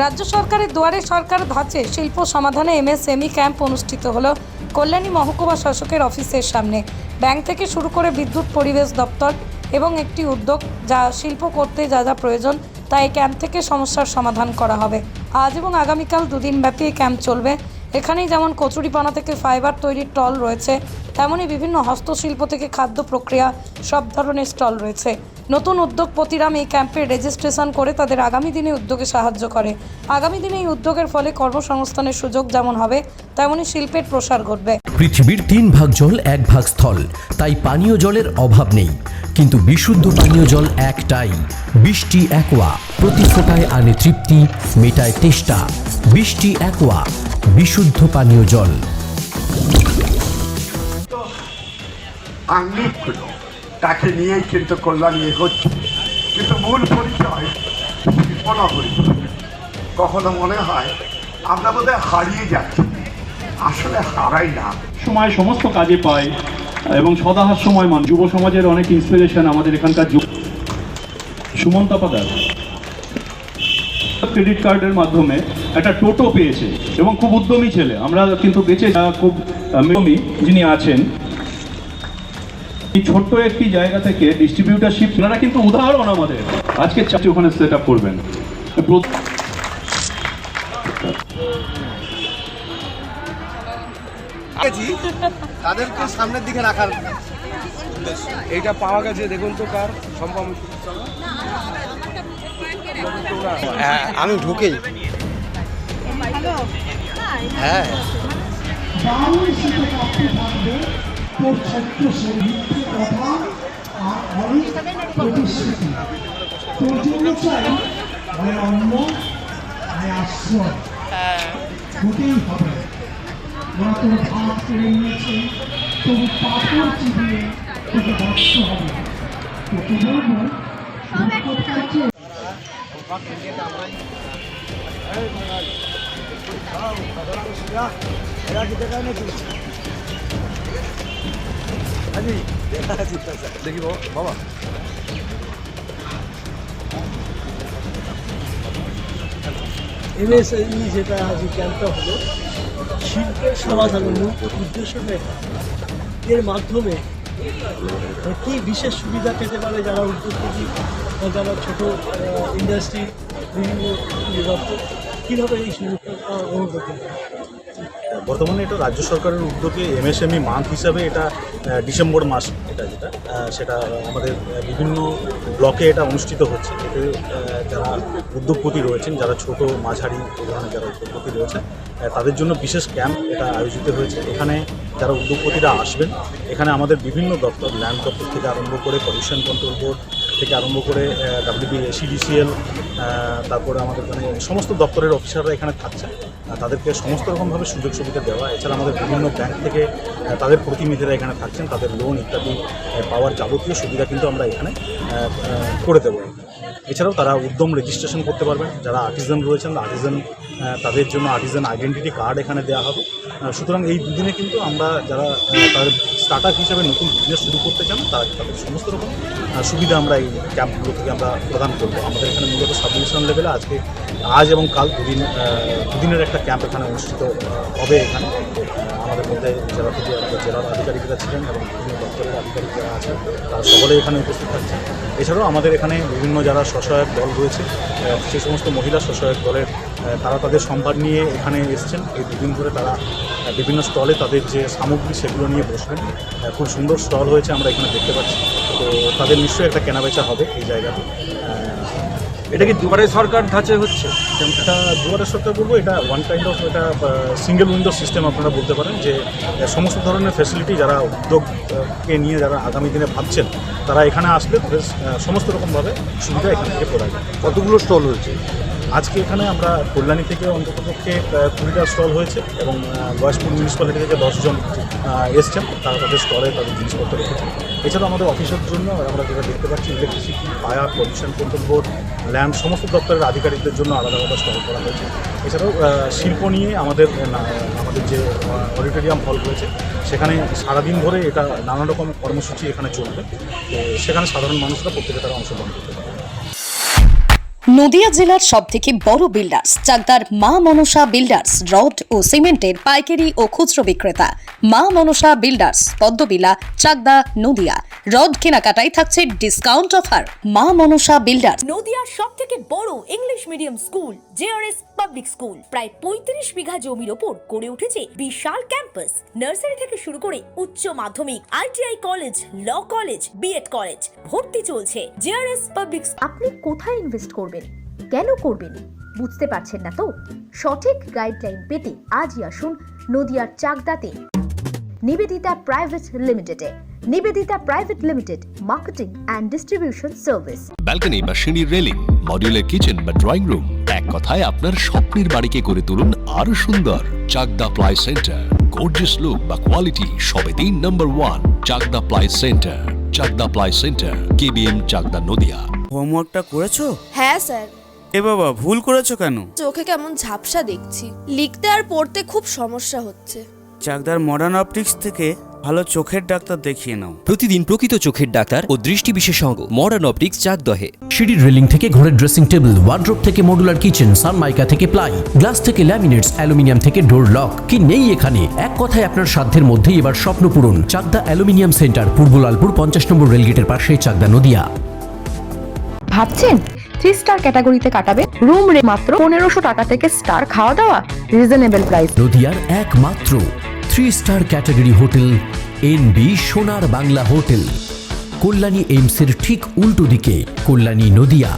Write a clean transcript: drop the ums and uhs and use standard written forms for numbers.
রাজ্য সরকারের দুয়ারে সরকার ধাঁচে শিল্প সমাধানে এমএসএমই ক্যাম্প অনুষ্ঠিত হলো কল্যাণী মহকুমা শাসকের অফিসের সামনে। ব্যাংক থেকে শুরু করে বিদ্যুৎ, পরিবেশ দপ্তর এবং একটি উদ্যোগ যা শিল্প করতে যা যা প্রয়োজন তা এই ক্যাম্প থেকে সমস্যার সমাধান করা হবে। আজ এবং আগামীকাল দুদিন ব্যাপী এই ক্যাম্প চলবে। এখানেই যেমন কচুরিপানা থেকে ফাইবার তৈরির স্টল রয়েছে, তেমনই বিভিন্ন হস্তশিল্প থেকে খাদ্য প্রক্রিয়া সব ধরনের স্টল রয়েছে। নতুন উদ্যোগপতিরাম এই ক্যাম্পের রেজিস্ট্রেশন করে তাদের আগামী দিনে উদ্যোগে সাহায্য করে। আগামী দিনে এই উদ্যোগের ফলে কর্মসংস্থানের সুযোগ যেমন হবে, তেমনই শিল্পের প্রসার ঘটবে। পৃথিবীর 3 ভাগ জল 1 ভাগ স্থল, তাই পানীয় জলের অভাব নেই। কিন্তু বিশুদ্ধ পানীয় জল একটাই, বৃষ্টি অ্যাকোয়া। প্রতি ফোঁটায় আনে তৃপ্তি, মেটায় তেষ্টা। বৃষ্টি অ্যাকোয়া, বিশুদ্ধ পানীয় জল। আঙ্গিকগুলো তাকে নিয়েই কিন্তু কল্যাণী এগোচ্ছে, কিন্তু মূল পরিচয় শিল্পনগরী। কখনো মনে হয় আমরা বোধহয় হারিয়ে যাচ্ছি, আসলে হারাই না। সময় সমস্ত কাজে পায় এবং সদাহার সময় যুব সমাজের অনেক ইন্সপিরেশন আমাদের এখানকার সুমন্ত পাদার ক্রেডিট কার্ডের মাধ্যমে একটা টোটো পেয়েছে এবং খুব উদ্যমী ছেলে। আমরা কিন্তু বেঁচে খুব উদ্যমী যিনি আছেন, এই ছোট্ট একটি জায়গা থেকে ডিস্ট্রিবিউটারশিপ ওনারা কিন্তু উদাহরণ আমাদের। আজকে চাকরি ওখানে সেট আপ করবেন। তাদেরকে সামনের দিকে রাখার এইটা পাওয়া গেছে, দেখুন তো কার সম্ভব। আমি ঢুকেই হ্যাঁ ওরা তোর ভাত কেড়ে নিয়েছে, তবু পাথর চিবিয়ে তোকে বাঁচতে হবে। তোকে বলবো দেখি বাবা। এমএসএমই যেটা আজ ক্যাম্পটা হলো, শিল্পের সমাধানের মূল উদ্দেশ্যটা এর মাধ্যমে কী বিশেষ সুবিধা পেতে পারে যারা উদ্যোগপতি বা যারা ছোটো ইন্ডাস্ট্রি, বিভিন্ন দপ্তর কীভাবে এই সুযোগটা গ্রহণ করতে পারে। বর্তমানে এটা রাজ্য সরকারের উদ্যোগে এমএসএমই মান্থ হিসাবে এটা ডিসেম্বর মাস যেটা সেটা আমাদের বিভিন্ন ব্লকে এটা অনুষ্ঠিত হচ্ছে। এতে যারা উদ্যোগপতি রয়েছেন, যারা ছোট মাঝারি এই ধরনের যারা উদ্যোগপতি রয়েছে তাদের জন্য বিশেষ ক্যাম্প এটা আয়োজিত হয়েছে। এখানে যারা উদ্যোগপতিরা আসবেন, এখানে আমাদের বিভিন্ন দপ্তর, ল্যান্ড দপ্তর থেকে আরম্ভ করে পলিউশন কন্ট্রোল বোর্ড থেকে আরম্ভ করে WBSEDCL, তারপরে আমাদের মানে সমস্ত দপ্তরের অফিসাররা এখানে থাকছে। তাদেরকে সমস্ত রকমভাবে সুযোগ সুবিধা দেওয়া। এছাড়া আমাদের বিভিন্ন ব্যাংক থেকে তাদের প্রতিনিধিরা এখানে থাকছেন, তাদের লোন ইত্যাদি পাওয়ার যাবতীয় সুবিধা কিন্তু আমরা এখানে করে দেবো। এছাড়াও তারা উদ্যম রেজিস্ট্রেশন করতে পারবেন। যারা আর্টিজান রয়েছেন, আর্টিজান তাদের জন্য আর্টিজান আইডেন্টিটি কার্ড এখানে দেওয়া হবে। সুতরাং এই দুদিনে কিন্তু আমরা যারা তাদের স্টার্ট আপ হিসেবে নতুন বিজনেস শুরু করতে চান তাদের সমস্ত রকম সুবিধা আমরা এই ক্যাম্পগুলো থেকে আমরা প্রদান করবো। আমাদের এখানে মূলত সাব ডিভিশনাল লেভেলে আজ এবং কাল দুদিনের একটা ক্যাম্প এখানে অনুষ্ঠিত হবে। এখানে আমাদের মধ্যে যারা থেকে জেলার আধিকারিকরা ছিলেন এবং বিভিন্ন দপ্তরের আধিকারিক যারা আছেন তারা সকলে এখানে উপস্থিত থাকছেন। এছাড়াও আমাদের এখানে বিভিন্ন যারা স্বসহায়ক দল রয়েছে, সেই সমস্ত মহিলা স্বসহায়ক দলের তারা তাদের সম্ভার নিয়ে এখানে এসছেন। এই দুদিন ধরে তারা বিভিন্ন স্টলে তাদের যে সামগ্রী সেগুলো নিয়ে বসবেন। খুব সুন্দর স্টল হয়েছে আমরা এখানে দেখতে পাচ্ছি। তো তাদের নিশ্চয়ই একটা কেনাবেচা হবে এই জায়গাতে। এটা কি দুয়ারে সরকার ধাঁচে হচ্ছে? এটা দুয়ারে সরকার বলবো, এটা ওয়ান কাইন্ড অফ এটা সিঙ্গেল উইন্ডো সিস্টেম আপনারা বলতে পারেন। যে সমস্ত ধরনের ফ্যাসিলিটি যারা উদ্যোগকে নিয়ে যারা আগামী দিনে ভাবছেন তারা এখানে আসলে তাদের সমস্ত রকমভাবে সুবিধা এখান থেকে প্রদান। কতগুলো স্টল হয়েছে আজকে এখানে? আমরা কল্যাণী থেকে অন্ততপক্ষে 20টা স্টল হয়েছে এবং গয়েশপুর মিউনিসিপ্যালিটি থেকে 10 জন এসছেন। তারা তাদের স্টলে তাদের জিনিসপত্র রেখেছেন। এছাড়াও আমাদের অফিসের জন্য আমরা যেটা দেখতে পাচ্ছি, electricity, fire, pollution control board, land সমস্ত দপ্তরের আধিকারিকদের জন্য আলাদা আলাদা স্টল করা হয়েছে। এছাড়াও শিল্প নিয়ে আমাদের যে অডিটোরিয়াম হল রয়েছে সেখানে সারাদিন ধরে এটা নানা রকম কর্মসূচি এখানে চলবে। তো সেখানে সাধারণ মানুষরা প্রত্যেকে তারা অংশগ্রহণ করতে পারে। নদিয়া জেলার সবথেকে বড় বিল্ডার্স চাকদার মা মনসা বিল্ডার্স রড ও সিমেন্টের পাইকারি ও খুচরো বিক্রেতা। মা মনসা বিল্ডার্স পদ্মবিলা, চাকদা, নদিয়া। রড কেনাকাটায় থাকছে ডিসকাউন্ট অফার। মা মনসা বিল্ডার্স। নদিয়ার সবথেকে বড় English medium school JRS public school প্রায় ৩৫ বিঘা জমির ওপর গড়ে উঠেছে বিশাল ক্যাম্পাস। নার্সারি থেকে শুরু করে উচ্চ মাধ্যমিক, ITI college, law college, BEd college ভর্তি চলছে। JRS public. আপনি কোথায় ইনভেস্ট করবেন, কেন করবেন বুঝতে পারছেন না তো? সঠিক গাইডলাইন পেতে আজই আসুন নদিয়ার চাকদাতে নিবেদিতা প্রাইভেট লিমিটেডে। Nivedita private limited, marketing and distribution service. Balcony বা সিঁড়ির রেলিং, মডিউলার কিচেন বা ড্রয়িং রুম, এক কথায় আপনার স্বপ্নের বাড়িকে করে তুলুন আরো সুন্দর। Chakdaha ply centre, gorgeous look বা কোয়ালিটি সবে ৩ নম্বর 1 Chakdaha ply centre. Chakdaha ply centre, KBM, Chakdaha, Nadia. হোমওয়ার্কটা করেছো? হ্যাঁ স্যার। এ বাবা, ভুল করেছো কেন? চোখে কেমন ঝাপসা দেখছি, লিখতে আর পড়তে খুব সমস্যা হচ্ছে। চাকদার মডার্ন অপটিক্স থেকে ভালো চোখের ডাক্তার দেখিয়ে নাও। প্রতিদিন প্রকৃত চোখের ডাক্তার ও দৃষ্টি বিশেষজ্ঞ মডার্ন অপটিক্স চাকদহে। সিঁড়ির রেলিং থেকে ঘরের ড্রেসিং টেবিল, ওয়ার্ড্রোব থেকে মডুলার কিচেন, সানমাইকা থেকে প্লাই, গ্লাস থেকে ল্যামিনেটস, অ্যালুমিনিয়াম থেকে ডোর লক। কি নেই এখানে? এক কথায় আপনার সাধ্যের মধ্যেই এবার স্বপ্ন পূরণ। চাকদা অ্যালুমিনিয়াম সেন্টার, পূর্ব লালপুর 50 নম্বর রেলগেটের পাশে, চাকদা, নদিয়া। ভাবছেন 3 স্টার ক্যাটাগরিতে কাটাবে? রুম রে মাত্র 1500 টাকা থেকে স্টার, খাওয়া দাওয়া রিজনেবল প্রাইস। নদিয়ার একমাত্র 3 স্টার ক্যাটাগরি হোটেল এনবি সোনার বাংলা হোটেল, কল্যাণী এইমসের ঠিক উল্টো দিকে, কল্যাণী, নদিয়া।